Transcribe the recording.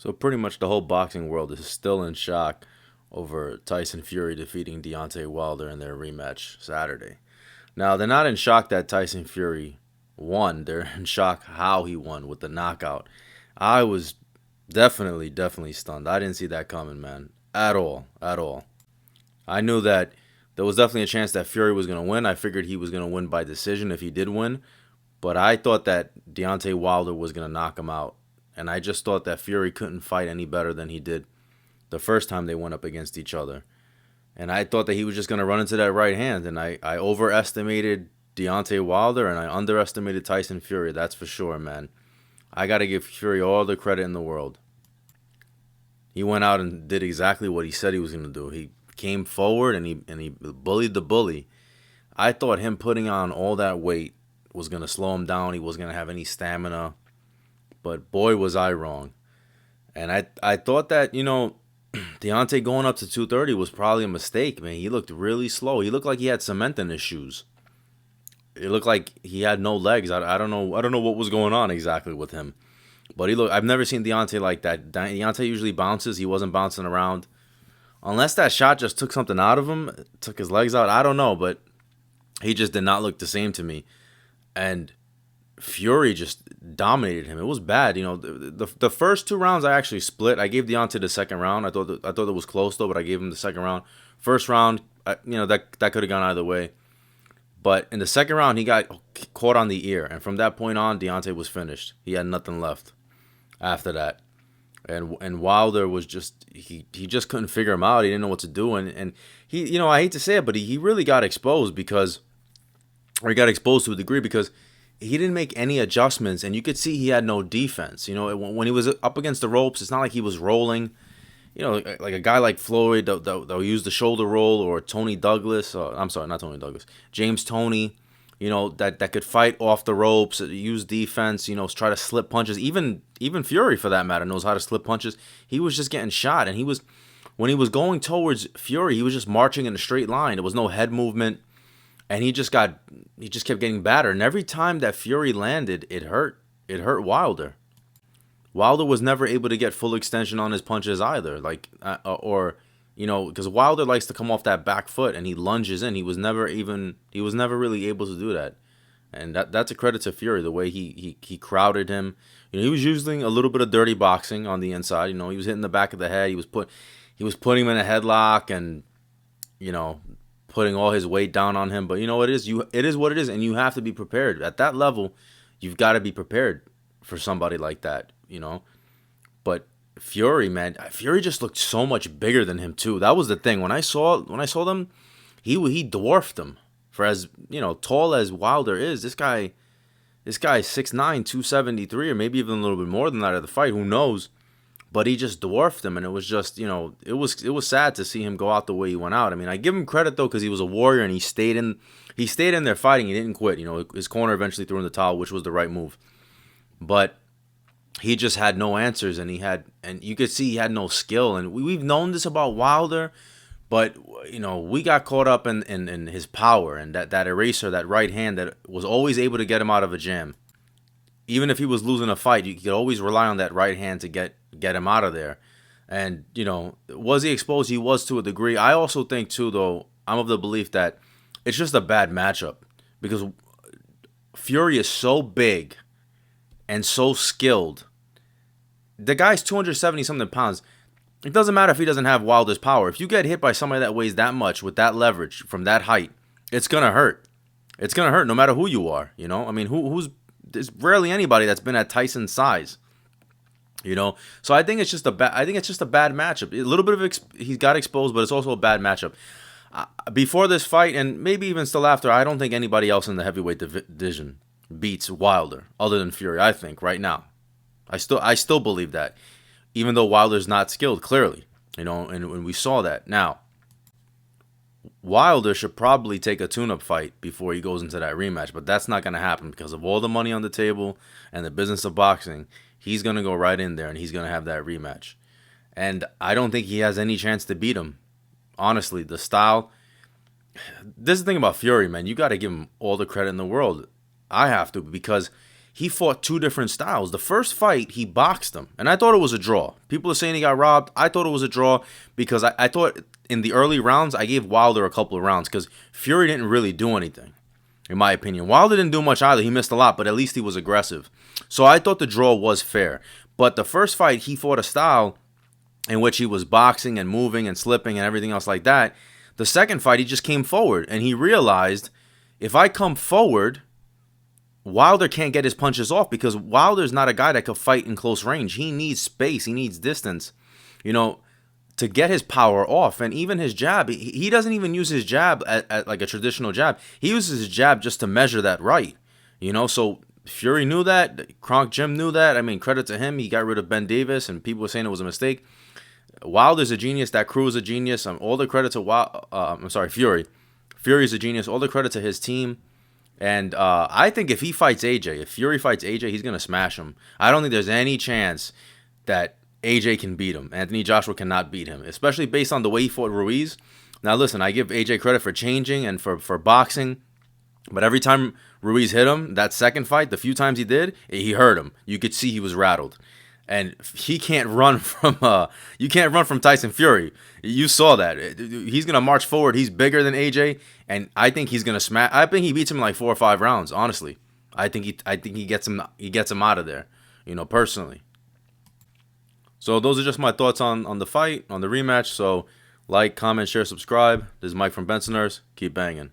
So pretty much the whole boxing world is still in shock over Tyson Fury defeating Deontay Wilder in their rematch Saturday. Now, they're not in shock that Tyson Fury won. They're in shock how he won with the knockout. I was definitely stunned. I didn't see that coming, man. At all. At all. I knew that there was definitely a chance that Fury was going to win. I figured he was going to win by decision if he did win. But I thought that Deontay Wilder was going to knock him out. And I just thought that Fury couldn't fight any better than he did the first time they went up against each other. And I thought that he was just going to run into that right hand. And I overestimated Deontay Wilder and I underestimated Tyson Fury. That's for sure, man. I got to give Fury all the credit in the world. He went out and did exactly what he said he was going to do. He came forward and he bullied the bully. I thought him putting on all that weight was going to slow him down. He wasn't going to have any stamina. But boy, was I wrong. And I thought that, Deontay going up to 230 was probably a mistake, man. He looked really slow. He looked like he had cement in his shoes. It looked like he had no legs. I don't know. I don't know what was going on exactly with him. But I've never seen Deontay like that. Deontay usually bounces. He wasn't bouncing around. Unless that shot just took something out of him, took his legs out. I don't know, but he just did not look the same to me. And Fury just dominated him. It was bad. The first two rounds I actually split. I gave Deontay the second round. I thought it was close though, but I gave him the second round. First round, that could have gone either way. But in the second round, he got caught on the ear, and from that point on, Deontay was finished. He had nothing left after that. And Wilder was just he just couldn't figure him out. He didn't know what to do, and he I hate to say it, but he really got exposed he got exposed to a degree because he didn't make any adjustments, and you could see he had no defense. When he was up against the ropes, it's not like he was rolling. Like a guy like Floyd, they'll use the shoulder roll, or Tony Douglas. I'm sorry, not Tony Douglas. James Toney, that could fight off the ropes, use defense, try to slip punches. Even Fury, for that matter, knows how to slip punches. He was just getting shot, and when he was going towards Fury, he was just marching in a straight line. There was no head movement. And he just kept getting battered. And every time that Fury landed, it hurt. It hurt Wilder. Wilder was never able to get full extension on his punches either. Because Wilder likes to come off that back foot and he lunges in. He was never really able to do that. And that's a credit to Fury, the way he crowded him. He was using a little bit of dirty boxing on the inside. He was hitting the back of the head. He was putting him in a headlock and, putting all his weight down on him. But it is what it is, and you have to be prepared. At that level, you've got to be prepared for somebody like that, But Fury, man, Fury just looked so much bigger than him too. That was the thing. When I saw them, he dwarfed him. For as tall as Wilder is, this guy is 6'9", 273, or maybe even a little bit more than that at the fight. Who knows? But he just dwarfed him, and it was just, it was sad to see him go out the way he went out. I mean, I give him credit though, because he was a warrior and he stayed in there fighting. He didn't quit. His corner eventually threw in the towel, which was the right move. But he just had no answers, and you could see he had no skill. And we've known this about Wilder, but we got caught up in his power and that eraser, that right hand that was always able to get him out of a jam. Even if he was losing a fight, you could always rely on that right hand to get him out of there. And, was he exposed? He was, to a degree. I also think, too, though, I'm of the belief that it's just a bad matchup. Because Fury is so big and so skilled. The guy's 270-something pounds. It doesn't matter if he doesn't have Wilder's power. If you get hit by somebody that weighs that much with that leverage from that height, it's going to hurt. It's going to hurt no matter who you are, I mean, there's rarely anybody that's been at Tyson's size, So I think it's just a bad matchup. A little bit of he got exposed, but it's also a bad matchup. Before this fight, and maybe even still after, I don't think anybody else in the heavyweight division beats Wilder other than Fury. I think right now, I still believe that, even though Wilder's not skilled, clearly, and we saw that. Now, Wilder should probably take a tune-up fight before he goes into that rematch, but that's not going to happen because of all the money on the table and the business of boxing. He's going to go right in there and he's going to have that rematch. And I don't think he has any chance to beat him. Honestly, the style. This is the thing about Fury, man. You got to give him all the credit in the world. I have to, because he fought two different styles. The first fight, he boxed him, and I thought it was a draw. People are saying he got robbed. I thought it was a draw because I thought in the early rounds, I gave Wilder a couple of rounds because Fury didn't really do anything, in my opinion. Wilder didn't do much either. He missed a lot, but at least he was aggressive. So I thought the draw was fair. But the first fight, he fought a style in which he was boxing and moving and slipping and everything else like that. The second fight, he just came forward, and he realized, if I come forward, Wilder can't get his punches off because Wilder's not a guy that could fight in close range. He needs space. He needs distance, to get his power off. And even his jab, he doesn't even use his jab at like a traditional jab. He uses his jab just to measure that right. So Fury knew that. Kronk Jim knew that. I mean, credit to him. He got rid of Ben Davis, and people were saying it was a mistake. Wilder's a genius. That crew is a genius. All the credit to Fury. Fury's a genius. All the credit to his team. And I think if he fights AJ, if Fury fights AJ, he's going to smash him. I don't think there's any chance that AJ can beat him. Anthony Joshua cannot beat him, especially based on the way he fought Ruiz. Now, listen, I give AJ credit for changing and for boxing. But every time Ruiz hit him, that second fight, the few times he did, he hurt him. You could see he was rattled. And he can't run from you can't run from Tyson Fury. You saw that. He's gonna march forward. He's bigger than AJ, and I think he's gonna smash. I think he beats him in like 4 or 5 rounds. Honestly, I think he gets him. He gets him out of there. Personally. So those are just my thoughts on the fight, on the rematch. So like, comment, share, subscribe. This is Mike from Bensoners. Keep banging.